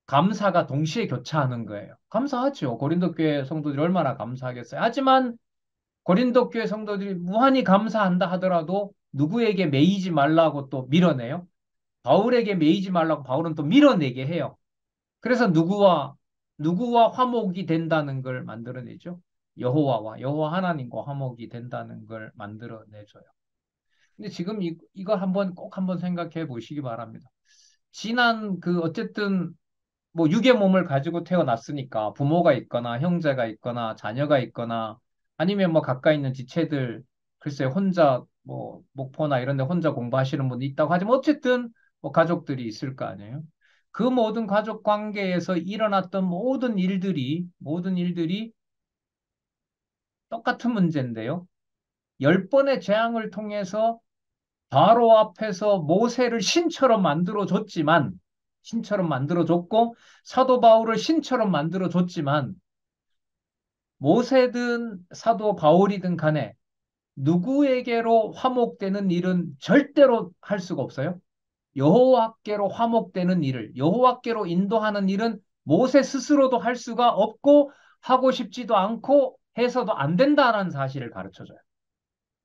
감사가 동시에 교차하는 거예요. 감사하죠. 고린도 교회 성도들이 얼마나 감사하겠어요. 하지만 고린도 교회 성도들이 무한히 감사한다 하더라도 누구에게 매이지 말라고 또 밀어내요. 바울에게 매이지 말라고 바울은 또 밀어내게 해요. 그래서 누구와 화목이 된다는 걸 만들어내죠. 여호와 하나님과 화목이 된다는 걸 만들어내줘요. 근데 지금 이거 한번 꼭 한번 생각해 보시기 바랍니다. 지난 그 어쨌든 뭐 육의 몸을 가지고 태어났으니까 부모가 있거나 형제가 있거나 자녀가 있거나 아니면 뭐 가까이 있는 지체들 글쎄 혼자 뭐 목포나 이런 데 혼자 공부하시는 분이 있다고 하지만 어쨌든 뭐 가족들이 있을 거 아니에요. 그 모든 가족 관계에서 일어났던 모든 일들이 똑같은 문제인데요. 10번의 재앙을 통해서 바로 앞에서 모세를 신처럼 만들어줬고 사도 바울을 신처럼 만들어줬지만 모세든 사도 바울이든 간에 누구에게로 화목되는 일은 절대로 할 수가 없어요. 여호와께로 화목되는 일을 여호와께로 인도하는 일은 모세 스스로도 할 수가 없고 하고 싶지도 않고 해서도 안 된다는 사실을 가르쳐줘요.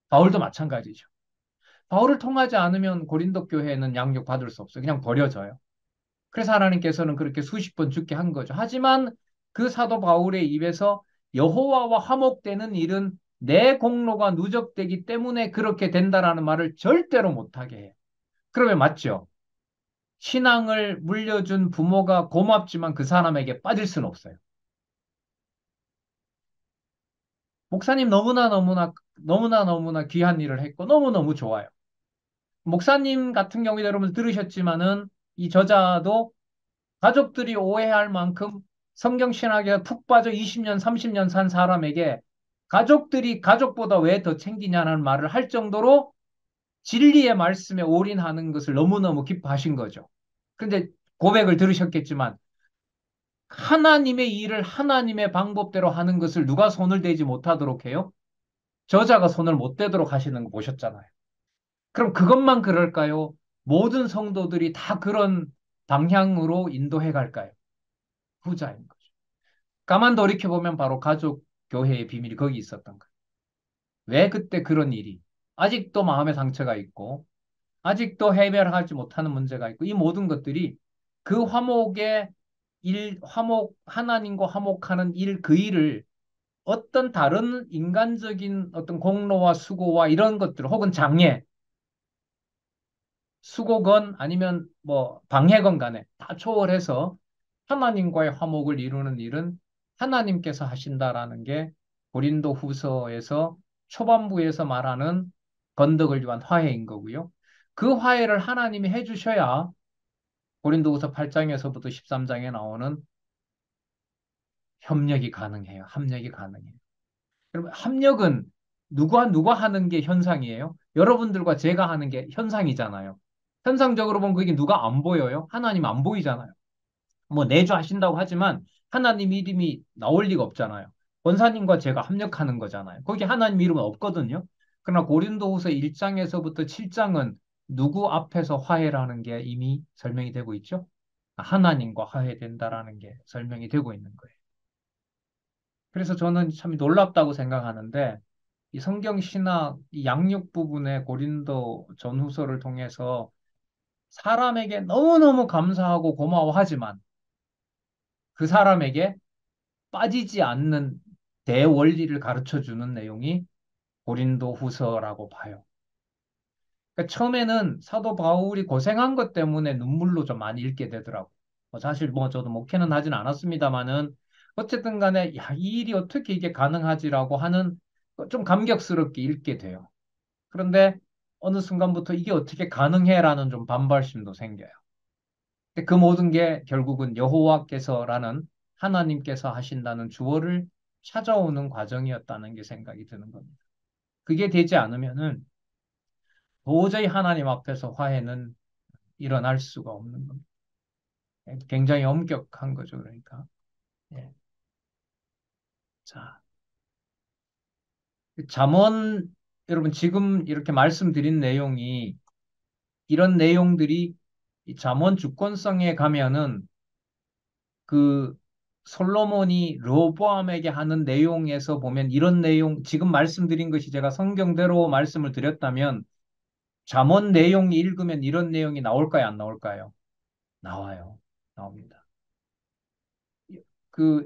바울도 마찬가지죠. 바울을 통하지 않으면 고린도 교회는 양육받을 수 없어요. 그냥 버려져요. 그래서 하나님께서는 그렇게 수십 번 죽게 한 거죠. 하지만 그 사도 바울의 입에서 여호와와 화목되는 일은 내 공로가 누적되기 때문에 그렇게 된다라는 말을 절대로 못하게 해요. 그러면 맞죠? 신앙을 물려준 부모가 고맙지만 그 사람에게 빠질 수는 없어요. 목사님 너무나 귀한 일을 했고 너무너무 좋아요. 목사님 같은 경우에 여러분 들으셨지만은 이 저자도 가족들이 오해할 만큼 성경 신학에 푹 빠져 20년, 30년 산 사람에게 가족들이 가족보다 왜 더 챙기냐는 말을 할 정도로 진리의 말씀에 올인하는 것을 너무너무 기뻐하신 거죠. 근데 고백을 들으셨겠지만 하나님의 일을 하나님의 방법대로 하는 것을 누가 손을 대지 못하도록 해요? 저자가 손을 못 대도록 하시는 거 보셨잖아요. 그럼 그것만 그럴까요? 모든 성도들이 다 그런 방향으로 인도해 갈까요? 후자인 거죠. 가만 돌이켜보면 바로 가족 교회의 비밀이 거기 있었던 거예요. 왜 그때 그런 일이? 아직도 마음의 상처가 있고, 아직도 해결하지 못하는 문제가 있고, 이 모든 것들이 그 화목의 하나님과 화목하는 그 일을 어떤 다른 인간적인 어떤 공로와 수고와 이런 것들, 혹은 장애, 수고건 아니면 뭐 방해건 간에 다 초월해서 하나님과의 화목을 이루는 일은 하나님께서 하신다라는 게 고린도 후서에서 초반부에서 말하는 건덕을 위한 화해인 거고요. 그 화해를 하나님이 해주셔야 고린도후서 8장에서부터 13장에 나오는 협력이 가능해요. 합력이 가능해요. 여러분, 합력은 누가 하는 게 현상이에요? 여러분들과 제가 하는 게 현상이잖아요. 현상적으로 보면 그게 누가 안 보여요? 하나님 안 보이잖아요. 뭐 내주하신다고 하지만 하나님 이름이 나올 리가 없잖아요. 권사님과 제가 합력하는 거잖아요. 거기 하나님 이름은 없거든요. 그러나 고린도후서 1장에서부터 7장은 누구 앞에서 화해라는 게 이미 설명이 되고 있죠. 하나님과 화해된다라는 게 설명이 되고 있는 거예요. 그래서 저는 참 놀랍다고 생각하는데 이 성경 신학 이 양육 부분의 고린도 전후서를 통해서 사람에게 너무너무 감사하고 고마워하지만 그 사람에게 빠지지 않는 대원리를 가르쳐 주는 내용이 고린도 후서라고 봐요. 그러니까 처음에는 사도 바울이 고생한 것 때문에 눈물로 좀 많이 읽게 되더라고. 뭐 사실 뭐 저도 목회는 하진 않았습니다만은 어쨌든 간에 야, 이 일이 어떻게 이게 가능하지라고 하는 좀 감격스럽게 읽게 돼요. 그런데 어느 순간부터 이게 어떻게 가능해라는 좀 반발심도 생겨요. 근데 그 모든 게 결국은 여호와께서라는 하나님께서 하신다는 주어를 찾아오는 과정이었다는 게 생각이 드는 겁니다. 그게 되지 않으면은 도저히 하나님 앞에서 화해는 일어날 수가 없는 겁니다. 굉장히 엄격한 거죠, 그러니까. 예. 자, 잠언 여러분 지금 이렇게 말씀드린 내용이 이런 내용들이 이 잠언 주권성에 가면은 그 솔로몬이 르호보암에게 하는 내용에서 보면 이런 내용 지금 말씀드린 것이 제가 성경대로 말씀을 드렸다면 잠언 내용이 읽으면 이런 내용이 나올까요, 안 나올까요? 나와요. 나옵니다. 그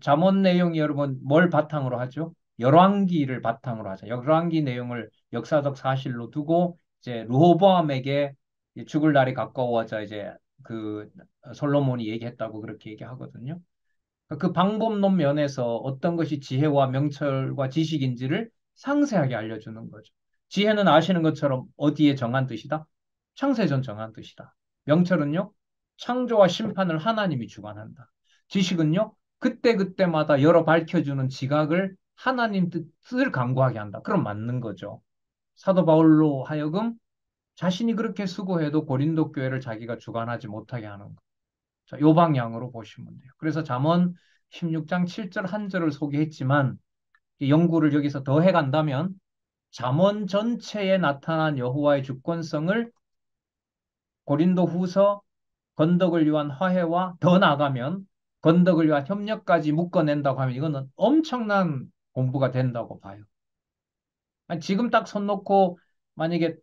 잠언 내용이 여러분 뭘 바탕으로 하죠? 열왕기를 바탕으로 하죠. 열왕기 내용을 역사적 사실로 두고 이제 르호보암에게 죽을 날이 가까워져 이제 그 솔로몬이 얘기했다고 그렇게 얘기하거든요. 그 방법론 면에서 어떤 것이 지혜와 명철과 지식인지를 상세하게 알려주는 거죠. 지혜는 아시는 것처럼 어디에 정한 뜻이다? 창세전 정한 뜻이다. 명철은요? 창조와 심판을 하나님이 주관한다. 지식은요? 그때그때마다 열어 밝혀주는 지각을 하나님 뜻을 강구하게 한다. 그럼 맞는 거죠. 사도 바울로 하여금 자신이 그렇게 수고해도 고린도 교회를 자기가 주관하지 못하게 하는 거. 자, 요 방향으로 보시면 돼요. 그래서 잠언 16장 7절 한 절을 소개했지만 이 연구를 여기서 더 해간다면 잠언 전체에 나타난 여호와의 주권성을 고린도 후서 건덕을 위한 화해와 더 나가면 건덕을 위한 협력까지 묶어낸다고 하면 이거는 엄청난 공부가 된다고 봐요. 아니, 지금 딱 손 놓고 만약에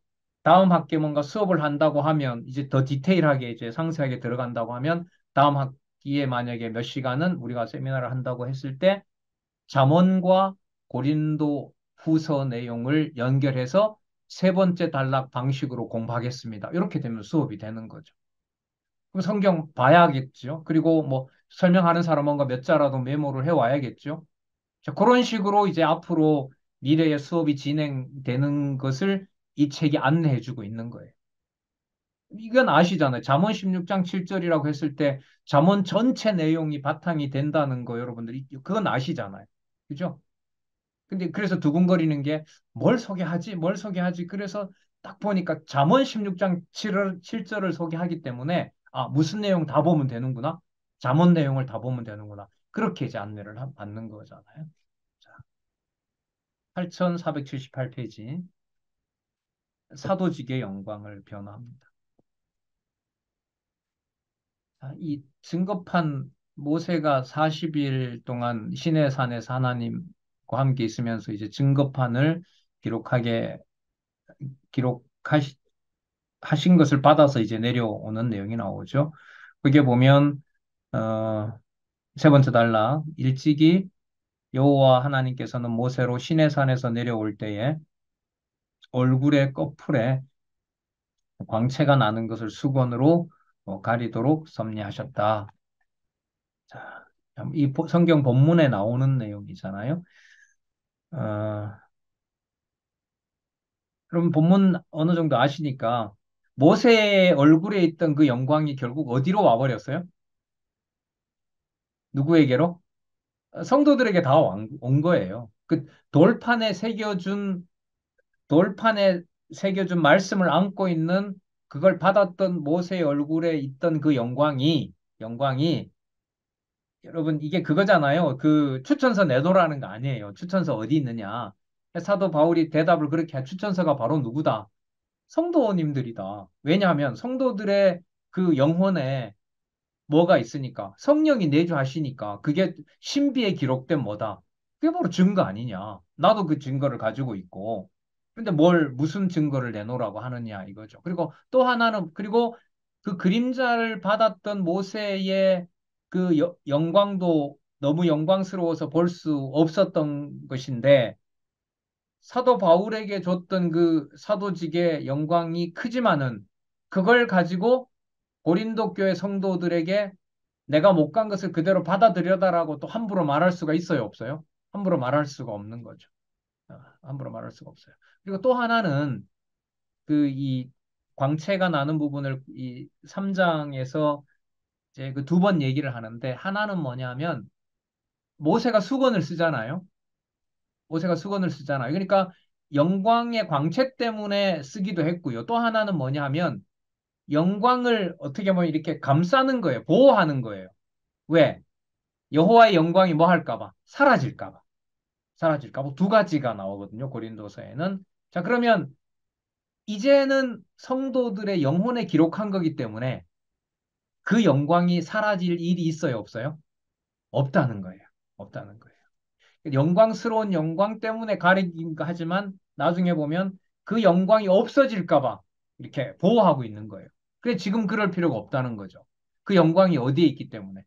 다음 학기에 뭔가 수업을 한다고 하면 이제 더 디테일하게 이제 상세하게 들어간다고 하면 다음 학기에 만약에 몇 시간은 우리가 세미나를 한다고 했을 때 잠언과 고린도 후서 내용을 연결해서 세 번째 단락 방식으로 공부하겠습니다. 이렇게 되면 수업이 되는 거죠. 그럼 성경 봐야겠죠. 그리고 뭐 설명하는 사람 뭔가 몇 자라도 메모를 해 와야겠죠. 자, 그런 식으로 이제 앞으로 미래의 수업이 진행되는 것을 이 책이 안내해 주고 있는 거예요. 이건 아시잖아요. 잠언 16장 7절이라고 했을 때 잠언 전체 내용이 바탕이 된다는 거 여러분들이 그건 아시잖아요. 그죠? 근데 그래서 두근거리는 게 뭘 소개하지? 뭘 소개하지? 그래서 딱 보니까 잠언 16장 7절을 소개하기 때문에 아, 무슨 내용 다 보면 되는구나. 잠언 내용을 다 보면 되는구나. 그렇게 이제 안내를 받는 거잖아요. 자, 8478페이지. 사도직의 영광을 변화합니다. 자, 이 증거판 모세가 40일 동안 시내산에서 하나님과 함께 있으면서 이제 증거판을 기록하게 기록하시 하신 것을 받아서 이제 내려오는 내용이 나오죠. 그게 보면 세 번째 단락 일찍이 여호와 하나님께서는 모세로 시내산에서 내려올 때에 얼굴의 꺼풀에 광채가 나는 것을 수건으로 가리도록 섭리하셨다. 자, 이 성경 본문에 나오는 내용이잖아요. 어, 그럼 본문 어느 정도 아시니까 모세의 얼굴에 있던 그 영광이 결국 어디로 와버렸어요? 누구에게로? 성도들에게 다 온 거예요. 그 돌판에 새겨준 말씀을 안고 있는 그걸 받았던 모세의 얼굴에 있던 그 영광이 여러분 이게 그거잖아요. 그 추천서 내놓으라는 거 아니에요. 추천서 어디 있느냐. 사도 바울이 대답을 그렇게 추천서가 바로 누구다? 성도님들이다. 왜냐하면 성도들의 그 영혼에 뭐가 있으니까 성령이 내주하시니까 그게 신비에 기록된 뭐다. 그게 바로 증거 아니냐. 나도 그 증거를 가지고 있고. 근데 무슨 증거를 내놓으라고 하느냐 이거죠. 그리고 또 하나는 그리고 그 그림자를 받았던 모세의 그 영광도 너무 영광스러워서 볼 수 없었던 것인데 사도 바울에게 줬던 그 사도직의 영광이 크지만은 그걸 가지고 고린도 교회 성도들에게 내가 못 간 것을 그대로 받아들여다라고 또 함부로 말할 수가 있어요, 없어요? 함부로 말할 수가 없는 거죠. 함부로 말할 수가 없어요. 그리고 또 하나는 그 이 광채가 나는 부분을 이 3장에서 이제 그 두 번 얘기를 하는데 하나는 뭐냐면 모세가 수건을 쓰잖아요. 모세가 수건을 쓰잖아요. 그러니까 영광의 광채 때문에 쓰기도 했고요. 또 하나는 뭐냐면 영광을 어떻게 보면 이렇게 감싸는 거예요. 보호하는 거예요. 왜? 여호와의 영광이 뭐 할까 봐? 사라질까 봐. 두 가지가 나오거든요. 고린도서에는. 자, 그러면 이제는 성도들의 영혼에 기록한 거기 때문에 그 영광이 사라질 일이 있어요, 없어요? 없다는 거예요. 없다는 거예요. 영광스러운 영광 때문에 가리긴가 하지만 나중에 보면 그 영광이 없어질까 봐 이렇게 보호하고 있는 거예요. 그래 지금 그럴 필요가 없다는 거죠. 그 영광이 어디에 있기 때문에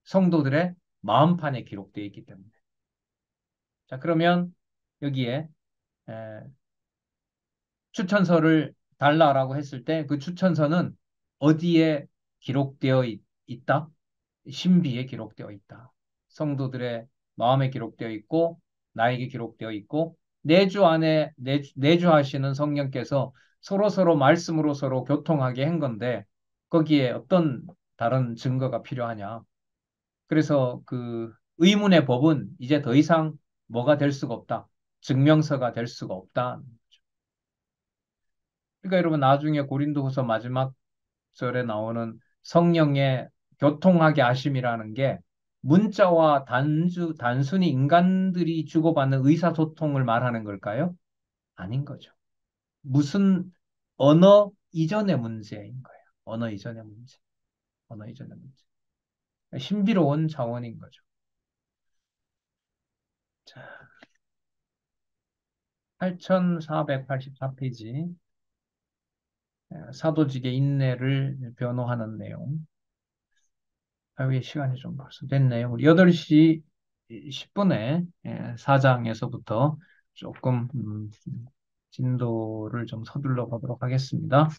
성도들의 마음판에 기록되어 있기 때문에. 자, 그러면 여기에 에, 추천서를 달라라고 했을 때 그 추천서는 어디에 기록되어 있다? 신비에 기록되어 있다. 성도들의 마음에 기록되어 있고 나에게 기록되어 있고 내주 안에 내주하시는 성령께서 서로 말씀으로 서로 교통하게 한 건데 거기에 어떤 다른 증거가 필요하냐? 그래서 그 의문의 법은 이제 더 이상 뭐가 될 수가 없다. 증명서가 될 수가 없다. 그러니까 여러분 나중에 고린도후서 마지막 절에 나오는 성령의 교통하게 하심이라는 게 문자와 단순히 인간들이 주고받는 의사소통을 말하는 걸까요? 아닌 거죠. 무슨 언어 이전의 문제인 거예요. 언어 이전의 문제. 언어 이전의 문제. 신비로운 차원인 거죠. 자, 8484페이지. 사도직의 인내를 변호하는 내용. 아, 시간이 좀 벌써 됐네요. 우리 8시 10분에 4장에서부터 조금 진도를 좀 서둘러 가도록 하겠습니다.